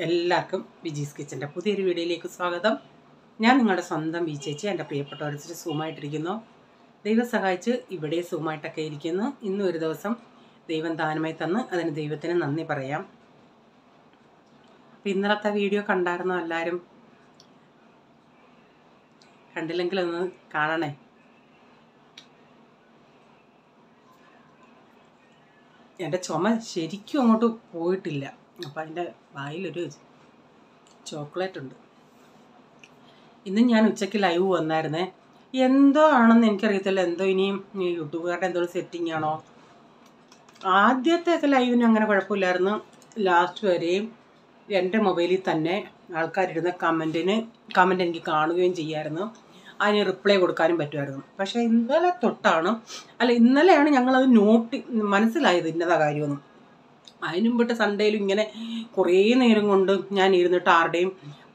എല്ലാവർക്കും വിജീസ് കിച്ചൻ്റെ പുതിയൊരു വീഡിയോയിലേക്ക് സ്വാഗതം. ഞാൻ നിങ്ങളുടെ സ്വന്തം വി ചേച്ചി. എൻ്റെ പ്രിയപ്പെട്ടവർ സൂമായിട്ടിരിക്കുന്നു. ദൈവം സഹായിച്ച് ഇവിടെ സൂമായിട്ടൊക്കെ ഇരിക്കുന്നു. ഇന്നും ഒരു ദിവസം ദൈവം ദാനമായി തന്ന് അതിന് ദൈവത്തിന് നന്ദി പറയാം. അപ്പോൾ ഇന്നലത്തെ വീഡിയോ കണ്ടായിരുന്നോ എല്ലാവരും? കണ്ടില്ലെങ്കിൽ ഒന്ന് കാണണേ. എൻ്റെ ചുമ ശരിക്കും അങ്ങോട്ട് പോയിട്ടില്ല. അപ്പോൾ അതിൻ്റെ വായിലൊരു ചോക്ലേറ്റ് ഉണ്ട്. ഇന്ന് ഞാൻ ഉച്ചയ്ക്ക് ലൈവ് വന്നായിരുന്നേ. എന്തോ ആണെന്ന് എനിക്കറിയത്തില്ല. എന്തോ ഇനിയും യൂട്യൂബുകാരുടെ എന്തോ സെറ്റിംഗ് ആണോ. ആദ്യത്തെ ലൈവിന് അങ്ങനെ കുഴപ്പമില്ലായിരുന്നു. ലാസ്റ്റ് വരെയും എൻ്റെ മൊബൈലിൽ തന്നെ ആൾക്കാരിടുന്ന കമൻറ്റ് എനിക്ക് കാണുകയും ചെയ്യാമായിരുന്നു. അതിന് റിപ്ലൈ കൊടുക്കാനും പറ്റുമായിരുന്നു. പക്ഷേ ഇന്നലെ തൊട്ടാണ്, ഇന്നലെയാണ് ഞങ്ങളത് മനസ്സിലായത് ഇന്നതാ കാര്യമൊന്നും. അതിന് മുമ്പിട്ട് സൺഡേയിലും ഇങ്ങനെ കുറേ നേരം കൊണ്ട് ഞാൻ ഇരുന്നിട്ട് ആരുടെയും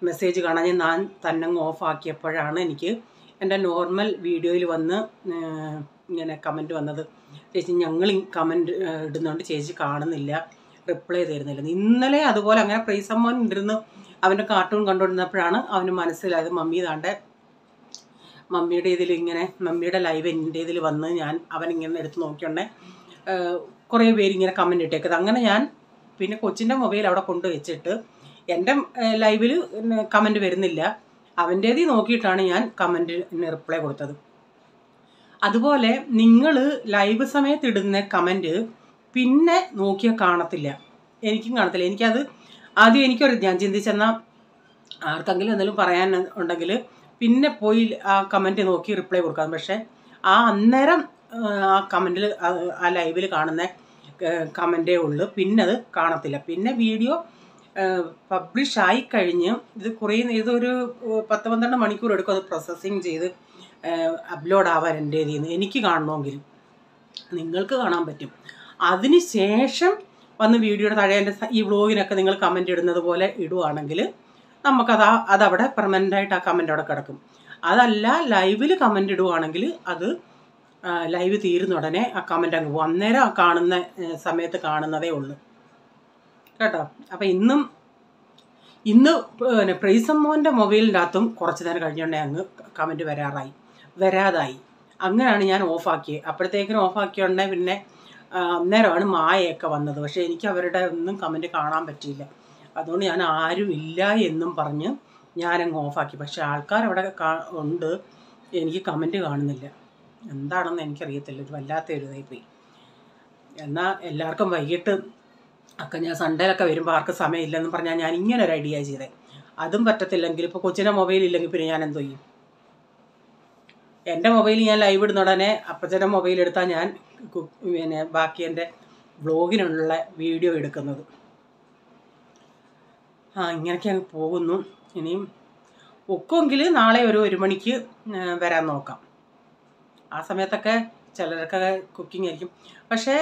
മെസ്സേജ് കാണാൻ ഞാൻ തന്നെ ഓഫാക്കിയപ്പോഴാണ് എനിക്ക് എൻ്റെ നോർമൽ വീഡിയോയിൽ വന്ന് ഇങ്ങനെ കമൻറ്റ് വന്നത്. ചേച്ചി ഞങ്ങൾ കമൻറ്റ് ഇടുന്നുണ്ട്, ചേച്ചി കാണുന്നില്ല, റിപ്ലൈ തരുന്നില്ല. ഇന്നലെ അതുപോലെ അങ്ങനെ പ്രൈസമ്മോൻ ഇരുന്ന് അവൻ്റെ കാർട്ടൂൺ കണ്ടുകൊണ്ടിരുന്നപ്പോഴാണ് അവന് മനസ്സിലായത് മമ്മിയുടെ ഇതിൽ ഇങ്ങനെ മമ്മിയുടെ ലൈവ് എൻ്റെ ഇതിൽ വന്ന് അവനിങ്ങനെ എടുത്ത് നോക്കിയോണ്ടേ കുറേ പേരിങ്ങനെ കമൻറ്റ് ഇട്ടേക്കത്. അങ്ങനെ ഞാൻ പിന്നെ കൊച്ചിൻ്റെ മൊബൈൽ അവിടെ കൊണ്ടുവച്ചിട്ട് എൻ്റെ ലൈവിൽ കമൻറ്റ് വരുന്നില്ല, അവൻ്റേതിൽ നോക്കിയിട്ടാണ് ഞാൻ കമൻറ്റിന് റിപ്ലൈ കൊടുത്തത്. അതുപോലെ നിങ്ങൾ ലൈവ് സമയത്ത് ഇടുന്ന കമൻറ്റ് പിന്നെ നോക്കിയാൽ കാണത്തില്ല. എനിക്കും കാണത്തില്ല. എനിക്കത് ആദ്യം ഞാൻ ചിന്തിച്ചെന്നാൽ ആർക്കെങ്കിലും എന്തെങ്കിലും പറയാൻ ഉണ്ടെങ്കിൽ പിന്നെ പോയി ആ കമൻറ്റ് നോക്കി റിപ്ലൈ കൊടുക്കാം. പക്ഷേ അന്നേരം ആ കമൻറ്റിൽ ആ ലൈവിൽ കാണുന്ന കമൻറ്റേ ഉള്ളൂ, പിന്നെ അത് കാണത്തില്ല. പിന്നെ വീഡിയോ പബ്ലിഷ് ആയി കഴിഞ്ഞ് ഇതൊരു 10-12 മണിക്കൂർ എടുക്കും അത് പ്രോസസ്സിങ് ചെയ്ത് അപ്ലോഡ് ആവാൻ എൻ്റെ ഇതിൽ നിന്ന്. എനിക്ക് കാണണമെങ്കിൽ നിങ്ങൾക്ക് കാണാൻ പറ്റും. അതിന് ശേഷം വന്ന് വീഡിയോയുടെ താഴെ എൻ്റെ ഈ വ്ളോഗിനൊക്കെ നിങ്ങൾ കമൻറ്റ് ഇടുന്നത് പോലെ ഇടുവാണെങ്കിൽ അതവിടെ പെർമനൻ്റായിട്ട് ആ കമൻറ്റ് അവിടെ കിടക്കും. അതല്ല ലൈവിൽ കമൻറ്റ് ഇടുവാണെങ്കിൽ അത് ലൈവ് തീരുന്ന ഉടനെ ആ കമൻറ്റ് അങ്ങ് പോകും. അന്നേരം ആ കാണുന്ന സമയത്ത് കാണുന്നതേ ഉള്ളൂ കേട്ടോ. അപ്പം ഇന്ന് പ്രൈസമ്മോൻ്റെ മൊബൈലിൻ്റെ അകത്തും കുറച്ച് നേരം കഴിഞ്ഞുകൊണ്ടേ അങ്ങ് കമൻറ്റ് വരാതായി. അങ്ങനെയാണ് ഞാൻ ഓഫാക്കിയത്. അപ്പോഴത്തേക്കിനും ഓഫാക്കിയോണ്ടേ പിന്നെ അന്നേരമാണ് മായയൊക്കെ വന്നത്. പക്ഷേ എനിക്ക് അവരുടെ ഒന്നും കമൻറ്റ് കാണാൻ പറ്റിയില്ല. അതുകൊണ്ട് ഞാൻ ആരും ഇല്ല എന്നും പറഞ്ഞ് ഞാനങ്ങ് ഓഫാക്കി. പക്ഷേ ആൾക്കാരവിടെ ഉണ്ട്, എനിക്ക് കമൻറ്റ് കാണുന്നില്ല. എന്താണെന്ന് എനിക്കറിയത്തില്ല. ഇത് വല്ലാത്ത ഒരു ഇതായിപ്പോയി. എന്നാൽ എല്ലാവർക്കും വൈകിട്ട് ഒക്കെ ഞാൻ സൺഡേയിലൊക്കെ വരുമ്പോൾ ആർക്കും സമയമില്ലെന്ന് പറഞ്ഞാൽ ഞാൻ ഇങ്ങനെ ഒരു ഐഡിയ ചെയ്തേ. അതും പറ്റത്തില്ലെങ്കിൽ ഇപ്പോൾ കൊച്ചിൻ്റെ മൊബൈലില്ലെങ്കിൽ പിന്നെ ഞാൻ എന്തോ ചെയ്യും? എൻ്റെ മൊബൈലിൽ ഞാൻ ലൈവ് ഇടുന്ന ഉടനെ അപ്പച്ചൻ്റെ മൊബൈൽ എടുത്താൽ ഞാൻ പിന്നെ ബാക്കി എൻ്റെ വ്ളോഗിനുള്ള വീഡിയോ എടുക്കുന്നത്. ഇങ്ങനെയൊക്കെ അങ്ങ് പോകുന്നു. ഇനിയും ഒക്കുമെങ്കിൽ നാളെ ഒരു 1 മണിക്ക് വരാൻ നോക്കാം. ആ സമയത്തൊക്കെ ചിലരൊക്കെ കുക്കിംഗ് ആയിരിക്കും. പക്ഷേ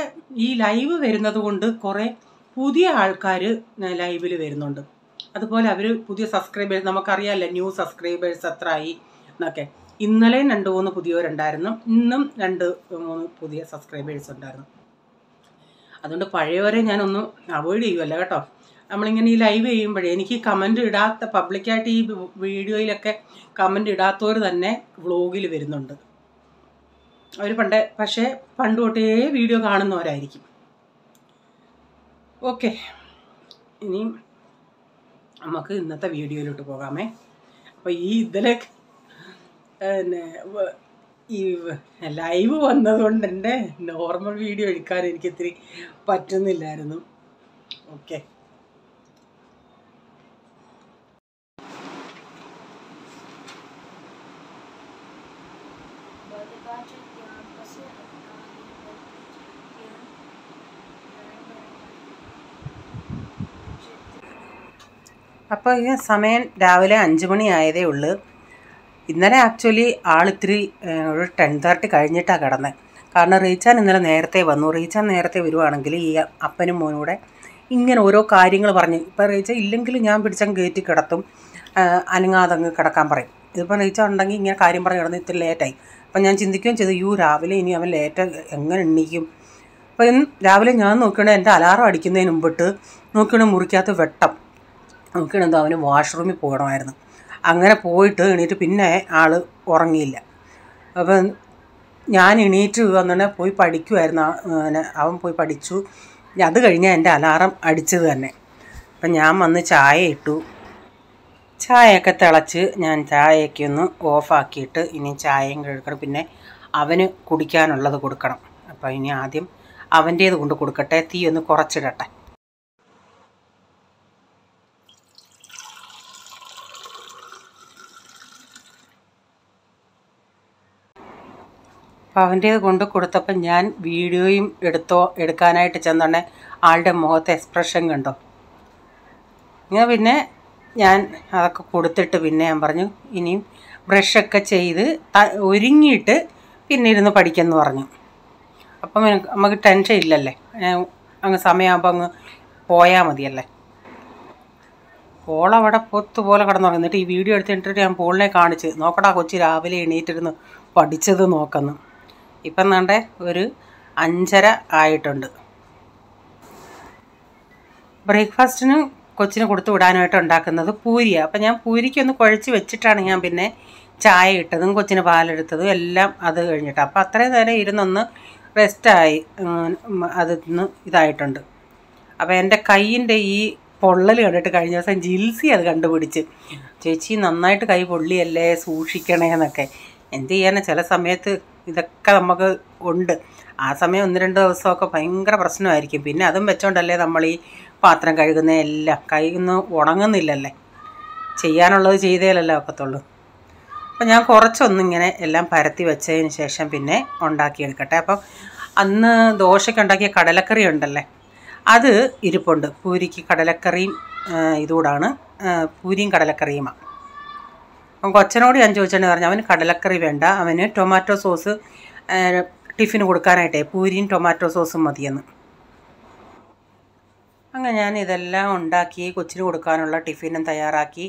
ഈ ലൈവ് വരുന്നത് കൊണ്ട് കുറേ പുതിയ ആൾക്കാർ ലൈവിൽ വരുന്നുണ്ട്. അതുപോലെ അവർ പുതിയ സബ്സ്ക്രൈബേഴ്സ്, നമുക്കറിയാമല്ലോ ന്യൂ സബ്സ്ക്രൈബേഴ്സ് എത്ര ആയി എന്നൊക്കെ. ഇന്നലെയും 2-3 പുതിയവരുണ്ടായിരുന്നു, ഇന്നും 2-3 പുതിയ സബ്സ്ക്രൈബേഴ്സ് ഉണ്ടായിരുന്നു. അതുകൊണ്ട് പഴയവരെ ഞാനൊന്നും അവോയ്ഡ് ചെയ്യുമല്ല കേട്ടോ. നമ്മളിങ്ങനെ ഈ ലൈവ് ചെയ്യുമ്പോഴേ എനിക്ക് കമൻറ്റ് ഇടാത്ത, പബ്ലിക്കായിട്ട് ഈ വീഡിയോയിലൊക്കെ കമൻറ്റ് ഇടാത്തവർ തന്നെ വ്ളോഗിൽ വരുന്നുണ്ട്. അവർ പക്ഷേ പണ്ട് തൊട്ടേ വീഡിയോ കാണുന്നവരായിരിക്കും. ഓക്കെ, ഇനിയും നമുക്ക് ഇന്നത്തെ വീഡിയോയിലോട്ട് പോകാമേ. അപ്പോൾ ഇതിലേക്ക് ഈ ലൈവ് വന്നതുകൊണ്ട് എൻ്റെ നോർമൽ വീഡിയോ എടുക്കാൻ എനിക്ക് ഇത്തിരി പറ്റുന്നില്ലായിരുന്നു. ഓക്കെ, അപ്പോൾ ഈ സമയം രാവിലെ 5 മണി ആയതേ ഉള്ളൂ. ഇന്നലെ ആക്ച്വലി ആളിത്തിരി ഒരു 10:30 കഴിഞ്ഞിട്ടാണ് കിടന്നത്. കാരണം റീച്ചാൻ ഇന്നലെ നേരത്തെ വന്നു. റീച്ചാൻ നേരത്തെ വരുവാണെങ്കിൽ ഈ അപ്പനും മോനും കൂടെ ഇങ്ങനെ ഓരോ കാര്യങ്ങൾ പറഞ്ഞ്, ഇപ്പോൾ റീച്ച ഇല്ലെങ്കിൽ ഞാൻ പിടിച്ചങ്ങ് കയറ്റി കിടത്തും, അനങ്ങാതങ്ങ് കിടക്കാൻ പറയും. ഇതിപ്പോൾ റീച്ച ഉണ്ടെങ്കിൽ ഇങ്ങനെ കാര്യം പറഞ്ഞ് കിടന്ന് ഇത്തിരി ലേറ്റായി. അപ്പം ഞാൻ ചിന്തിക്കുകയും ചെയ്തു, രാവിലെ ഇനി അവൻ ലേറ്റ് എങ്ങനെ എണീക്കും. അപ്പോൾ രാവിലെ ഞാൻ നോക്കുകയാണെങ്കിൽ എൻ്റെ അലാറം അടിക്കുന്നതിന് മുമ്പിട്ട് നോക്കുകയാണെങ്കിൽ മുറിക്കകത്ത് വെട്ടം. നോക്കണെന്തോ അവന് വാഷ്റൂമിൽ പോകണമായിരുന്നു. അങ്ങനെ പോയിട്ട് എണീറ്റ് പിന്നെ ആൾ ഉറങ്ങിയില്ല. അപ്പം ഞാൻ എണീറ്റ് വന്നിട്ട് പോയി പഠിക്കുമായിരുന്നു. അവൻ പോയി പഠിച്ചു. അത് കഴിഞ്ഞാൽ എൻ്റെ അലാറം അടിച്ചത് തന്നെ. അപ്പം ഞാൻ വന്ന് ചായ ഇട്ടു. ചായയൊക്കെ തിളച്ച് ഞാൻ ചായയൊക്കെ ഒന്ന് ഓഫാക്കിയിട്ട് ഇനി ചായയും കഴിക്കണം. പിന്നെ അവന് കുടിക്കാനുള്ളത് കൊടുക്കണം. അപ്പോൾ ഇനി ആദ്യം അവൻ്റേത് കൊണ്ട് കൊടുക്കട്ടെ. തീ ഒന്ന് കുറച്ചിടട്ടെ. അപ്പോൾ അവൻ്റേത് കൊണ്ട് കൊടുത്തപ്പം ഞാൻ വീഡിയോയും എടുക്കാനായിട്ട് ചെന്നുണ്ടെ ആളുടെ മുഖത്തെ എക്സ്പ്രഷൻ കണ്ടോ. ഇങ്ങനെ പിന്നെ ഞാൻ അതൊക്കെ കൊടുത്തിട്ട് പിന്നെ ഞാൻ പറഞ്ഞു ഇനിയും ബ്രഷൊക്കെ ചെയ്ത് ഒരുങ്ങിയിട്ട് പിന്നെ ഇരുന്ന് പഠിക്കുമെന്ന് പറഞ്ഞു. അപ്പം നമുക്ക് ടെൻഷൻ ഇല്ലല്ലേ, അങ്ങ് സമയമാകുമ്പോൾ അങ്ങ് പോയാൽ മതിയല്ലേ. പോളവിടെ പൊത്തുപോലെ കിടന്നു. എന്നിട്ട് ഈ വീഡിയോ എടുത്തിട്ട് ഞാൻ പോളിനെ കാണിച്ച് നോക്കടാ കൊച്ചി രാവിലെ എണീറ്റിരുന്ന് പഠിച്ചത് നോക്കുന്നു. ഇപ്പം വേണ്ടേ ഒരു 5:30 ആയിട്ടുണ്ട്. ബ്രേക്ക്ഫാസ്റ്റിന് കൊച്ചിന് കൊടുത്തു വിടാനായിട്ട് ഉണ്ടാക്കുന്നത് പൂരിയാണ്. അപ്പം ഞാൻ പൂരിക്കൊന്ന് കുഴച്ച് വെച്ചിട്ടാണ് ഞാൻ പിന്നെ ചായ ഇട്ടതും കൊച്ചിന് പാലെടുത്തതും എല്ലാം അത് കഴിഞ്ഞിട്ട്. അപ്പം അത്രയും നേരം ഇരുന്നൊന്ന് റെസ്റ്റായി അതിന്ന് ഇതായിട്ടുണ്ട്. അപ്പോൾ എൻ്റെ കൈയിൻ്റെ ഈ പൊള്ളൽ കണ്ടിട്ട് കഴിഞ്ഞ ദിവസം ജിൽസി അത് കണ്ടുപിടിച്ച്, ചേച്ചി നന്നായിട്ട് കൈ പൊള്ളിയല്ലേ, സൂക്ഷിക്കണേന്നൊക്കെ. എന്ത് ചെയ്യാനാ, ചില സമയത്ത് ഇതൊക്കെ നമുക്ക് ഉണ്ട്. ആ സമയം 1-2 ദിവസമൊക്കെ ഭയങ്കര പ്രശ്നമായിരിക്കും. പിന്നെ അതും വെച്ചോണ്ടല്ലേ നമ്മൾ ഈ പാത്രം കഴുകുന്ന എല്ലാം. കൈയൊന്നും ഉണങ്ങുന്നില്ലല്ലേ, ചെയ്യാനുള്ളത് ചെയ്തേലല്ലേ ഒക്കത്തുള്ളൂ. അപ്പം ഞാൻ കുറച്ചൊന്നിങ്ങനെ എല്ലാം പരത്തി വെച്ചതിന് ശേഷം പിന്നെ ഉണ്ടാക്കിയെടുക്കട്ടെ. അപ്പം അന്ന് ദോശയ്ക്ക് ഉണ്ടാക്കിയ കടലക്കറി ഉണ്ടല്ലേ, അത് ഇരിപ്പുണ്ട്. പൂരിക്ക് കടലക്കറിയും ഇതുകൂടാണ്, പൂരിയും കടലക്കറിയുമാണ്. അപ്പം കൊച്ചനോട് ഞാൻ ചോദിച്ചെന്ന് പറഞ്ഞു, അവന് കടലക്കറി വേണ്ട, അവന് ടൊമാറ്റോ സോസ് ടിഫിന് കൊടുക്കാനായിട്ടേ പൂരിയും ടൊമാറ്റോ സോസും മതിയെന്ന്. അങ്ങനെ ഞാൻ ഇതെല്ലാം ഉണ്ടാക്കി കൊച്ചിന് കൊടുക്കാനുള്ള ടിഫിനും തയ്യാറാക്കി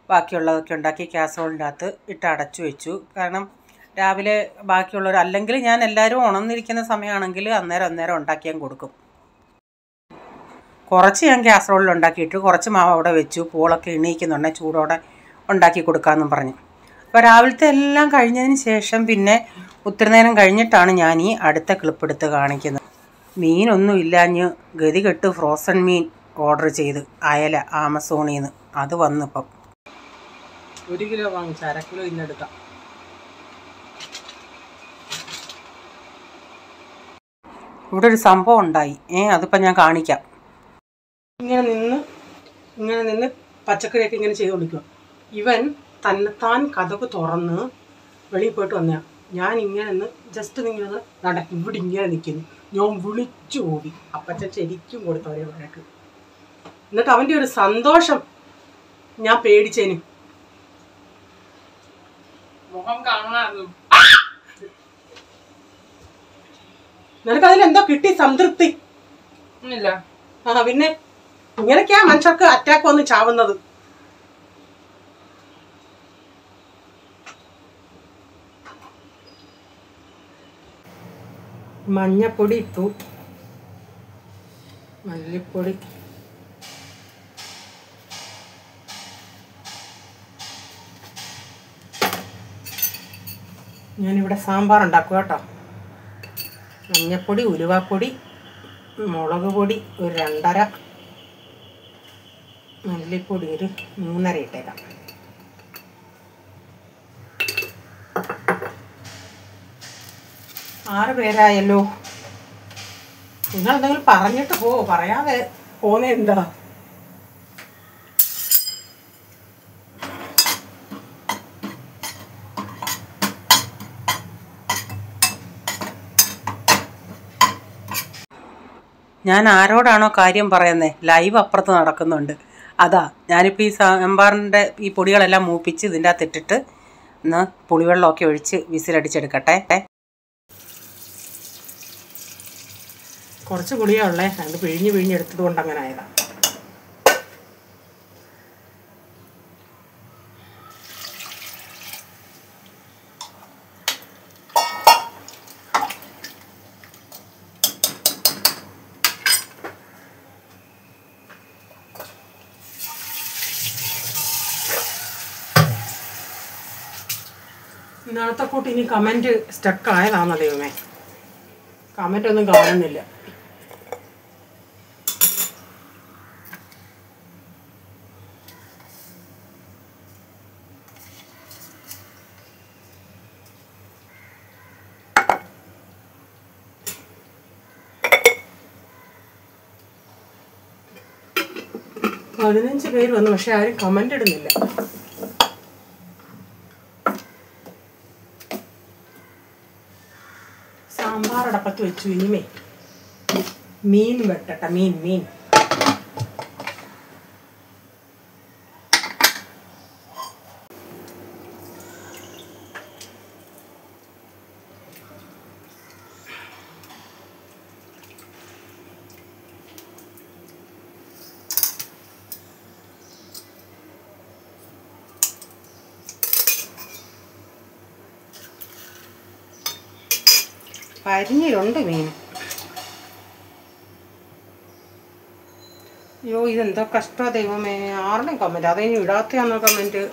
ബാക്കിയുള്ളതൊക്കെ ഉണ്ടാക്കി കാസറോളിൻ്റെ അകത്ത് ഇട്ട് അടച്ചു വെച്ചു. കാരണം രാവിലെ ബാക്കിയുള്ളവർ, അല്ലെങ്കിൽ ഞാൻ എല്ലാവരും ഉണർന്നിരിക്കുന്ന സമയമാണെങ്കിൽ അന്നേരം ഉണ്ടാക്കി ഞാൻ കൊടുക്കും. കുറച്ച് ഞാൻ കാസറോളിൽ ഉണ്ടാക്കിയിട്ട് കുറച്ച് മാവ് അവിടെ വെച്ചു. പൂളൊക്കെ എണീക്കുന്നുണ്ടെ ചൂടോടെ ഉണ്ടാക്കി കൊടുക്കാമെന്നും പറഞ്ഞു. അപ്പോൾ രാവിലത്തെ എല്ലാം കഴിഞ്ഞതിന് ശേഷം പിന്നെ ഒത്തിരി നേരം കഴിഞ്ഞിട്ടാണ് ഞാൻ ഈ അടുത്ത ക്ലിപ്പെടുത്ത് കാണിക്കുന്നത്. മീനൊന്നും ഇല്ലാഞ്ഞ് ഗതികെട്ട് ഫ്രോസൺ മീൻ ഓർഡർ ചെയ്ത് അയല ആമസോണിൽ നിന്ന്. അത് വന്നിപ്പം 1 കിലോ വാങ്ങിച്ച് 1/2 കിലോ ഇന്നെടുക്കാം. ഇവിടെ ഒരു സംഭവം ഉണ്ടായി, അതിപ്പം ഞാൻ കാണിക്കാം. ഇങ്ങനെ നിന്ന് പച്ചക്കറിയൊക്കെ ഇങ്ങനെ ചെയ്ത് കൊടുക്കുക. ഇവൻ തന്നെത്താൻ കതക് തുറന്ന് വെളിയിൽ പോയിട്ട് വന്നതാണ്. ഞാൻ ഇങ്ങനെ നിന്ന് ജസ്റ്റ് നിങ്ങളത് നടക്കും, ഇവിടെ ഇങ്ങനെ നിൽക്കുന്നു. ഞാൻ വിളിച്ചു ഓടി. അപ്പച്ചൻ ശരിക്കും കൊടുത്തവരെ വഴക്ക്. എന്നിട്ട് അവൻ്റെ ഒരു സന്തോഷം ഞാൻ പേടിച്ചേന്. മുഖം കാണാറുള്ളൂ. നിനക്ക് അതിലെന്തോ കിട്ടി സംതൃപ്തി ഇല്ല? പിന്നെ ഇങ്ങനെയൊക്കെയാ മനുഷ്യർക്ക് അറ്റാക്ക് വന്ന് ചാവുന്നത്. മഞ്ഞപ്പൊടി ഇട്ടു, മല്ലിപ്പൊടി, ഞാനിവിടെ സാമ്പാർ ഉണ്ടാക്കുക കേട്ടോ. മഞ്ഞപ്പൊടി, ഉലുവാപ്പൊടി, മുളക് പൊടി ഒരു 2.5, മല്ലിപ്പൊടി ഒരു 3.5 ഇട്ടേക്കാം. ആറ് പേരായല്ലോ. നിങ്ങളെന്തെങ്കിലും പറഞ്ഞിട്ട് പറയാതെ പോന്നെ എന്താ? ഞാൻ ആരോടാണോ കാര്യം പറയുന്നത്, ലൈവ് അപ്പുറത്ത് നടക്കുന്നുണ്ട്. അതാ ഞാനിപ്പോൾ ഈ സാമ്പാറിൻ്റെ ഈ പൊടികളെല്ലാം മൂപ്പിച്ച് ഇതിൻ്റെ അകത്ത് ഇട്ടിട്ട് ഒന്ന് പുളിവെള്ളമൊക്കെ ഒഴിച്ച് വിസിലടിച്ചെടുക്കട്ടെ. കുറച്ച് പുളിയാണ് ഉള്ളത്, അത് പിഴിഞ്ഞെടുത്തത് കൊണ്ട് അങ്ങനെ ആയതാണ്. ഇന്നലത്തെ കൂട്ടി ഇനി കമൻറ്റ് സ്റ്റക്കായതാണോ ദൈവമേ, കമൻ്റ് ഒന്നും കാണുന്നില്ല. പതിനഞ്ച് പേര് വന്നു, പക്ഷെ ആരും കമൻ്റ് ഇടുന്നില്ല. സാമ്പാർ അടപ്പത്ത് വെച്ചു. ഇനിമേ മീൻ വെട്ടട്ടെ. മീൻ പരിഞ്ഞിലുണ്ട് മീൻ. അയ്യോ, ഇതെന്തോ കഷ്ട ദൈവമേ. ആരുടെയും കമൻറ്റ് അതിനി ഇടാത്തയാണോ കമൻറ്റ്?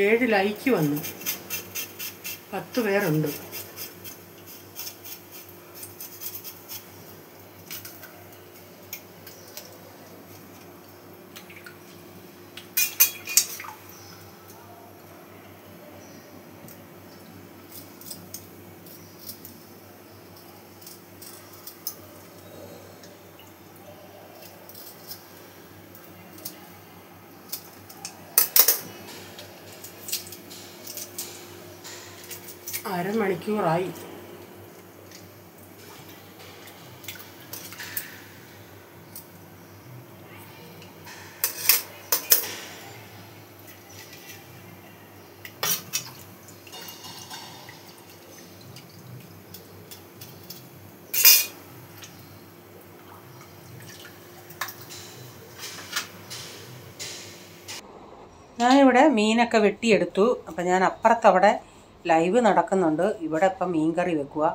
ഏഴ് ലൈക്ക് വന്നു, 10 പേരുണ്ട്. അരമണിക്കൂറായി. ഞാനിവിടെ മീനൊക്കെ വെട്ടിയെടുത്തു. അപ്പം ഞാൻ അപ്പുറത്തവിടെ ലൈവ് നടക്കുന്നുണ്ട്. ഇവിടെ ഇപ്പം മീൻ കറി വെക്കുക.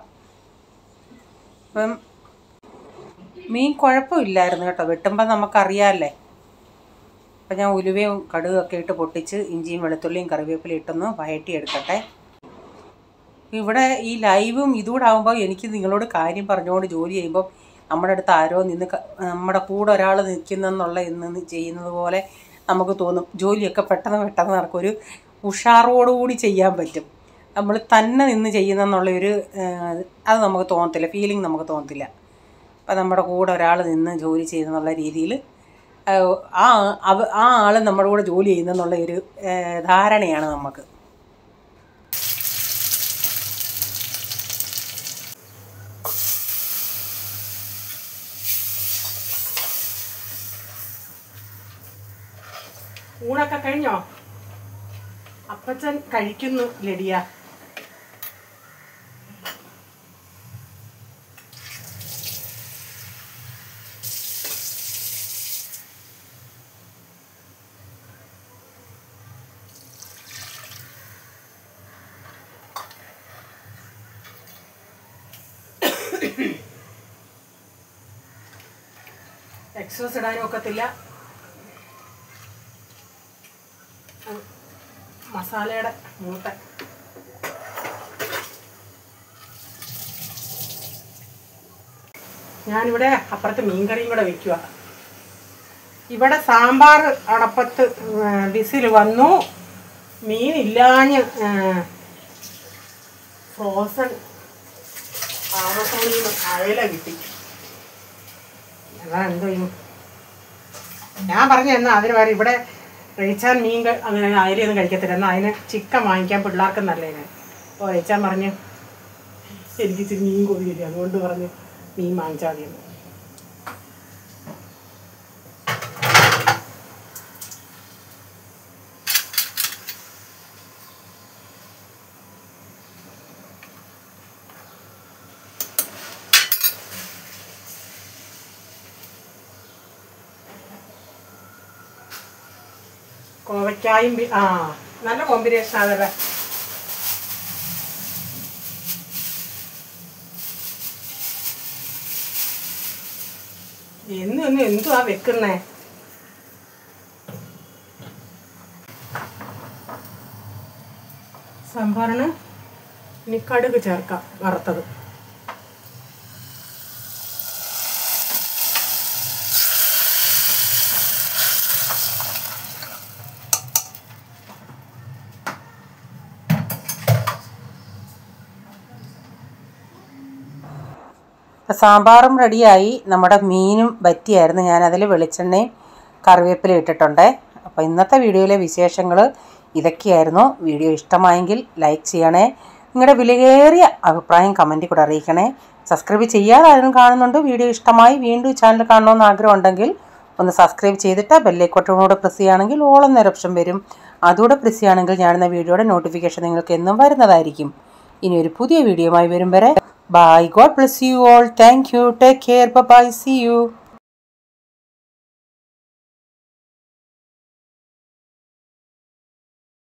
ഇപ്പം മീൻ കുഴപ്പമില്ലായിരുന്നു കേട്ടോ, വെട്ടുമ്പം നമുക്കറിയാമല്ലേ. അപ്പം ഞാൻ ഉലുവയും കടുകൊക്കെ ഇട്ട് പൊട്ടിച്ച് ഇഞ്ചിയും വെളുത്തുള്ളിയും കറിവേപ്പിലയും ഇട്ടൊന്ന് വഴറ്റിയെടുക്കട്ടെ. ഇവിടെ ഈ ലൈവും ഇതുകൂടെ ആകുമ്പോൾ എനിക്ക് നിങ്ങളോട് കാര്യം പറഞ്ഞുകൊണ്ട് ജോലി ചെയ്യുമ്പോൾ നമ്മുടെ അടുത്ത് ആരോ നിന്ന് നമ്മുടെ കൂടെ ഒരാൾ നിൽക്കുന്നെന്നുള്ള ഇന്ന് ചെയ്യുന്നത് പോലെ നമുക്ക് തോന്നും. ജോലിയൊക്കെ പെട്ടെന്ന് നടക്കും, ഒരു ഉഷാറോടുകൂടി ചെയ്യാൻ പറ്റും. നമ്മൾ തന്നെ നിന്ന് ചെയ്യുന്നെന്നുള്ളൊരു അത് നമുക്ക് തോന്നത്തില്ല, ഫീലിംഗ് നമുക്ക് തോന്നത്തില്ല. അപ്പം നമ്മുടെ കൂടെ ഒരാൾ നിന്ന് ജോലി ചെയ്യുന്നുള്ള രീതിയിൽ ആ ആൾ നമ്മുടെ കൂടെ ജോലി ചെയ്യുന്നെന്നുള്ള ഒരു ധാരണയാണ് നമുക്ക്. ഊണൊക്കെ കഴിഞ്ഞോ? അപ്പച്ചൻ കഴിക്കുന്നു ലഡിയ. എക്സോസ് ഇടാനും ഒക്കത്തില്ല, മസാലയുടെ മൂട്ട. ഞാനിവിടെ അപ്പുറത്ത് മീൻകറിയും കൂടെ വയ്ക്കുക. ഇവിടെ സാമ്പാർ അടപ്പത്ത് വിസിൽ വന്നു. മീനില്ലാഞ്ഞ് ഫ്രോസൺ ആമസോണിൽ നിന്ന് അയല കിട്ടി. അതാ എന്തോ ചെയ്യും. ഞാൻ പറഞ്ഞു എന്നാൽ അതിന് വരെ ഇവിടെ റേച്ചാൻ മീൻ അങ്ങനെ അയലൊന്നും കഴിക്കത്തില്ല, എന്നാൽ അതിന് ചിക്കൻ വാങ്ങിക്കാൻ പിള്ളേർക്ക് നല്ലതിന്. അപ്പോൾ റേച്ചാൻ പറഞ്ഞു എനിക്ക് ഇച്ചിരി മീൻ കൊതിയില്ല, അതുകൊണ്ട് പറഞ്ഞു മീൻ വാങ്ങിച്ചാൽ മതിയെന്ന്. കോവയ്ക്കായും നല്ല കോമ്പിനേഷൻ അതല്ലേ. എന്നും എന്തുവാ വെക്കുന്നേ? സാമ്പാറിന് ഇനി കടുക് ചേർക്കാം, വറുത്തത്. സാമ്പാറും റെഡിയായി. നമ്മുടെ മീനും വറ്റിയായിരുന്നു. ഞാനതിൽ വെളിച്ചെണ്ണയും കറിവേപ്പിലയും ഇട്ടിട്ടുണ്ട്. അപ്പോൾ ഇന്നത്തെ വീഡിയോയിലെ വിശേഷങ്ങൾ ഇതൊക്കെയായിരുന്നു. വീഡിയോ ഇഷ്ടമായെങ്കിൽ ലൈക്ക് ചെയ്യണേ. നിങ്ങളുടെ വിലയേറിയ അഭിപ്രായം കമൻറ്റിൽ കൂടെ അറിയിക്കണേ. സബ്സ്ക്രൈബ് ചെയ്യാതെ ആരും കാണുന്നുണ്ട്. വീഡിയോ ഇഷ്ടമായി വീണ്ടും ചാനൽ കാണണമെന്ന് ആഗ്രഹം ഉണ്ടെങ്കിൽ ഒന്ന് സബ്സ്ക്രൈബ് ചെയ്തിട്ട് ബെല്ലൈക്കോട്ടോടെ പ്രസ് ചെയ്യുകയാണെങ്കിൽ ഓൾ എന്നൊരു ഓപ്ഷൻ വരും. അതുകൂടെ പ്രസ് ചെയ്യുകയാണെങ്കിൽ ഞാനെന്ന വീഡിയോയുടെ നോട്ടിഫിക്കേഷൻ നിങ്ങൾക്ക് എന്നും വരുന്നതായിരിക്കും. ഇനി ഒരു പുതിയ വീഡിയോയുമായി വരും വരെ bye. God bless you all. Thank you. Take care. Bye bye. See you.